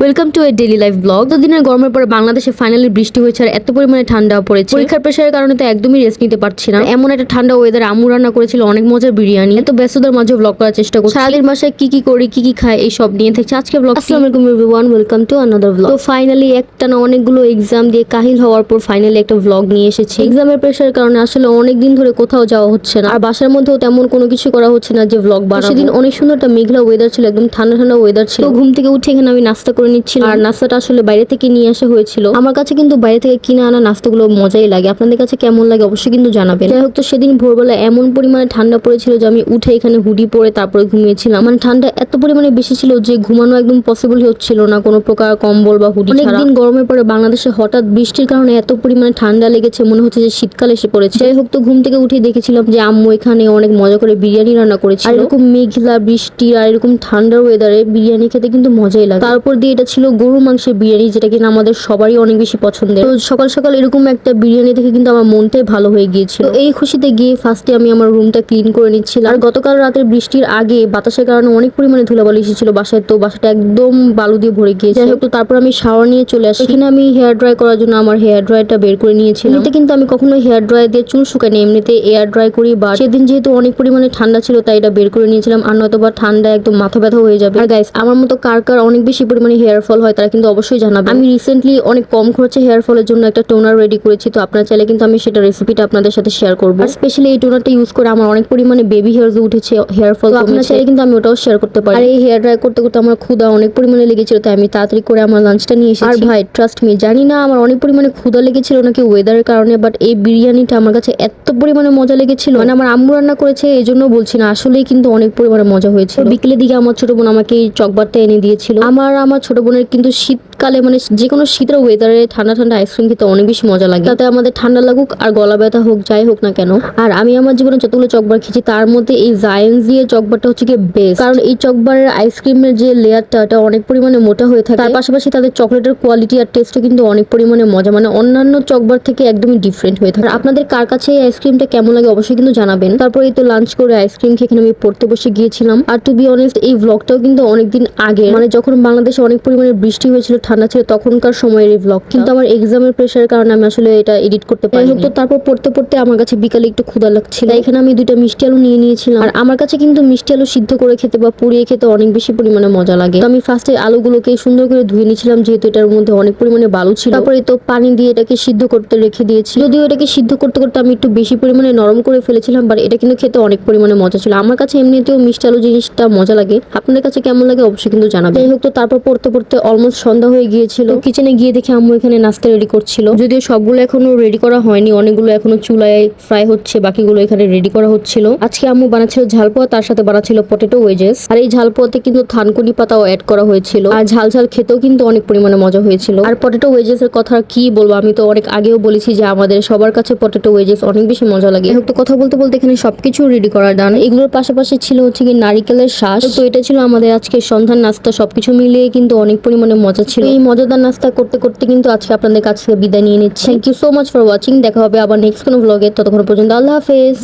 Welcome to A daily life blog. দুদিনের গরমের পরে বাংলাদেশে ফাইনালি বৃষ্টি হয়েছে আর এত পরিমাণে ঠান্ডা পড়েছে। পরীক্ষার প্রেশারের কারণে তো একদমই রেস্ট নিতে পারছি না। এমন একটা ঠান্ডা ওয়েদার আম্মু রান্না করেছিল অনেক মজার বিরিয়ানি। এত ব্যস্ততার মাঝে ব্লগ করার চেষ্টা করছি। সারাদিন বাসায় কি কি করি, কি কি খাই, এই সব নিয়ে থাকছে আজকে ব্লগ। আসসালামু আলাইকুম everyone, welcome to another blog. তো ফাইনালি একটা না অনেকগুলো এক্সাম দিয়ে কাহিল হওয়ার পর ফাইনালি একটা ব্লগ নিয়ে এসেছি। এক্সামের প্রেশারের কারণে আসলে অনেকদিন ধরে কোথাও যাওয়া হচ্ছে না, আর বাসার মধ্যেও তেমন কোনো কিছু করা হচ্ছে না যে ব্লগ বানাবো। সেদিন অনেক সুন্দর একটা মেঘলা ওয়েদার ছিল, একদম ঠান্ডা ঠান্ডা ওয়েদার ছিল। ঘুম থেকে উঠে এখানে আমি নাস্তা করে নিচ্ছিলাম, আর নাস্তাটা আসলে বাইরে থেকে নিয়ে আসা হয়েছিল। আমার কাছে কিন্তু বাইরে থেকে কিনে আনা নাস্তাগুলো মজাই লাগে। আপনাদের কাছে কেমন লাগে অবশ্যই কিন্তু জানাবেন। যাই হোক, তো সেদিন ভোরবেলা এমন পরিমাণে ঠান্ডা পড়েছিল যে আমি উঠে এখানে হুডি পরে তারপরে ঘুমিয়েছিলাম। মানে ঠান্ডা এত পরিমাণে বেশি ছিল যে ঘুমানো একদম পসিবল হচ্ছিল না কোনো প্রকার কম্বল বা হুডি ছাড়া। অনেকদিন গরমের পরে বাংলাদেশে হঠাৎ বৃষ্টির কারণে এত পরিমাণে ঠান্ডা লেগেছে, মনে হচ্ছে যে শীতকাল এসে পড়েছে। যাই হোক, তো ঘুম থেকে উঠে দেখেছিলাম যে আম্মু এখানে অনেক মজা করে বিরিয়ানি রান্না করেছিল। আর এরকম মেঘলা বৃষ্টি আর এরকম ঠান্ডার ওয়েদারে বিরিয়ানি খেতে কিন্তু মজাই লাগে। তারপর দিয়ে এটা ছিল গরু মাংসের বিরিয়ানি, যেটা কিনা আমাদের সবারই অনেক বেশি পছন্দের। তো সকাল সকাল এরকম একটা বিরিয়ানি দেখে কিন্তু আমার মনটাই ভালো হয়ে গিয়েছিল। তো এই খুশিতে গিয়ে ফার্স্টে আমি আমার রুমটা ক্লিন করে নিচ্ছিলাম। আর গতকাল রাতের বৃষ্টির আগে বাতাসের কারণে অনেক পরিমাণে ধুলাবালি এসেছিল বাসায়, তো বাসাটা একদম বালু দিয়ে ভরে গিয়েছে। যাই হোক, তো তারপর আমি শাওয়ার নিয়ে চলে আসি। এখানে আমি হেয়ার ড্রাই করার জন্য আমার হেয়ার ড্রাইটা বের করে নিয়েছিলাম। এমনিতে কিন্তু আমি কখনো হেয়ার ড্রাই দিয়ে চুল শুকাই না, এমনিতে এয়ার ড্রাই করি। বা সেদিন যেহেতু অনেক পরিমাণে ঠান্ডা ছিল তাই এটা বের করে নিয়েছিলাম, আর নয়তো বা ঠান্ডা একদম মাথা ব্যথা হয়ে যাবে। আর গাইস, আমার মতো কার কার অনেক বেশি পরিমাণে হেয়ার ফল হয় তারা কিন্তু অবশ্যই জানাবে। আমি রিসেন্টলি অনেক কম খরচে হেয়ার ফলের জন্য একটা টোনার রেডি করেছি, তো আপনারা চাইলে কিন্তু আমি সেটা রেসিপিটা আপনাদের সাথে শেয়ার করবো। স্পেশালি এই টোনারটা ইউজ করে আমার অনেক পরিমাণে বেবি হেয়ার উঠেছে, হেয়ার ফল আপনারা চাইলে কিন্তু আমি ওটাও শেয়ার করতে পারি। আর এই হেয়ার ড্রাই করতে করতে আমার ক্ষুধা অনেক পরিমাণে লেগেছিল, তাই আমি তাড়াতাড়ি করে আমার লাঞ্চটা নিয়ে এসেছি। আর ভাই ট্রাস্ট মি, জানি না আমার অনেক পরিমাণে ক্ষুধা লেগেছিল নাকি ওয়েদারের কারণে, বাট এই বিরিয়ানিটা আমার কাছে এত পরিমাণে মজা লেগেছিল। মানে আমার আম্মু রান্না করেছে এই জন্য বলছি না, আসলেই কিন্তু অনেক পরিমাণে মজা হয়েছে। বিকেলের দিকে আমার ছোট বোন আমাকে এই চকবারটা এনে দিয়েছিল। আমার ছোট বোনের কিন্তু শীতকালে মানে যে কোনো শীতের ওয়েদারে ঠান্ডা ঠান্ডা আইসক্রিম খেতে অনেক বেশি মজা লাগে। তাতে আমাদের ঠান্ডা লাগুক আর গলা ব্যথা হোক, যাই হোক না কেন। আর আমি আমার জীবনে যতগুলো চকবার খেয়েছি তার মধ্যে এই জায়েন্স দিয়ে চকবারটা হচ্ছে কি বেস্ট, কারণ এই চকবারের আইসক্রিমের যে লেয়ারটা এটা অনেক পরিমাণে মোটা হয়ে থাকে। তার পাশাপাশি তাদের চকলেটের কোয়ালিটি আর টেস্টও কিন্তু অনেক পরিমাণে মজা, মানে অন্যান্য চকবার থেকে একদমই ডিফারেন্ট হয়ে থাকে। আপনাদের কার কাছে এই আইসক্রিমটা কেমন লাগে অবশ্যই কিন্তু জানাবেন। তারপর এই তো লাঞ্চ করে আইসক্রিম খেয়ে এখানে আমি পড়তে বসে গিয়েছিলাম। আর টু বি অনেস্ট, এই ব্লগটাও কিন্তু অনেকদিন আগে, মানে যখন বাংলাদেশে অনেক পরিমাণে বৃষ্টি হয়েছিল, ঠান্ডা ছিল, তখনকার সময়ের এই ব্লগ। কিন্তু আমার এক্সামের প্রেশারের কারণে আমি আসলে এটা এডিট করতে পারি। তো তারপর পড়তে পড়তে আমার কাছে বিকালে একটু ক্ষুধা লাগছিল, এখানে আমি 2টা মিষ্টি আলু নিয়ে নিয়েছিলাম। আর আমার কাছে কিন্তু মিষ্টি আলু সিদ্ধ করে খেতে বা পুড়িয়ে খেতে অনেক বেশি পরিমাণে মজা লাগে। তো আমি ফার্স্টে আলুগুলোকে সুন্দর করে ধুয়ে নিয়েছিলাম, যেহেতু এটার মধ্যে অনেক পরিমাণে বালু ছিল। তারপরে তো পানি দিয়ে এটাকে সিদ্ধ করতে রেখে দিয়েছি। যদিও এটাকে সিদ্ধ করতে করতে আমি একটু বেশি পরিমাণে নরম করে ফেলেছিলাম, বাট এটা কিন্তু খেতে অনেক পরিমাণে মজা ছিল। আমার কাছে এমনিতেও মিষ্টি আলু জিনিসটা মজা লাগে, আপনাদের কাছে কেমন লাগে অবশ্যই কিন্তু জানাবেন। যাই হোক, তো তারপর পড়তে পড়তে অলমোস্ট সন্ধ্যা হয়ে গিয়েছিল। কিচেনে গিয়ে দেখে আম্মু এখানে নাস্তা রেডি করছিল। যদিও সবগুলো এখনো রেডি করা হয়নি, অনেকগুলো এখনো চুলায় ফ্রাই হচ্ছে, বাকিগুলো এখানে রেডি করা হচ্ছিল। আজকে আম্মু বানাচ্ছিল ঝালপোয়া, তার সাথে বানাচ্ছিল পটেটো ওয়েজেস। আর এই ঝালপোয়াতে কিন্তু থানকুনি পাতাও অ্যাড করা হয়েছিল, আর ঝাল ঝাল খেতেও কিন্তু অনেক পরিমাণে মজা হয়েছিল। আর পটেটো ওয়েজেস এর কথা কি বলবো, আমি তো অনেক আগেও বলেছি যে আমাদের সবার কাছে পটেটো ওয়েজেস অনেক বেশি মজা লাগে। তো কথা বলতে বলতে এখানে সবকিছু রেডি করা ডান। এগুলোর পাশাপাশি ছিল হচ্ছে কি নারিকেলের শ্বাস। তো এটা ছিল আমাদের আজকে সন্ধ্যার নাস্তা। সবকিছু মিলিয়ে কিন্তু অনেক পরিমাণে মজা ছিল। এই মজাদার নাস্তা করতে করতে কিন্তু আজকে আপনাদের কাছ থেকে বিদায় নিয়ে নিচ্ছি। Thank you so much for watching. দেখা হবে আবার নেক্সট কোনো ব্লগে। ততক্ষণ পর্যন্ত আল্লাহ হাফেজ।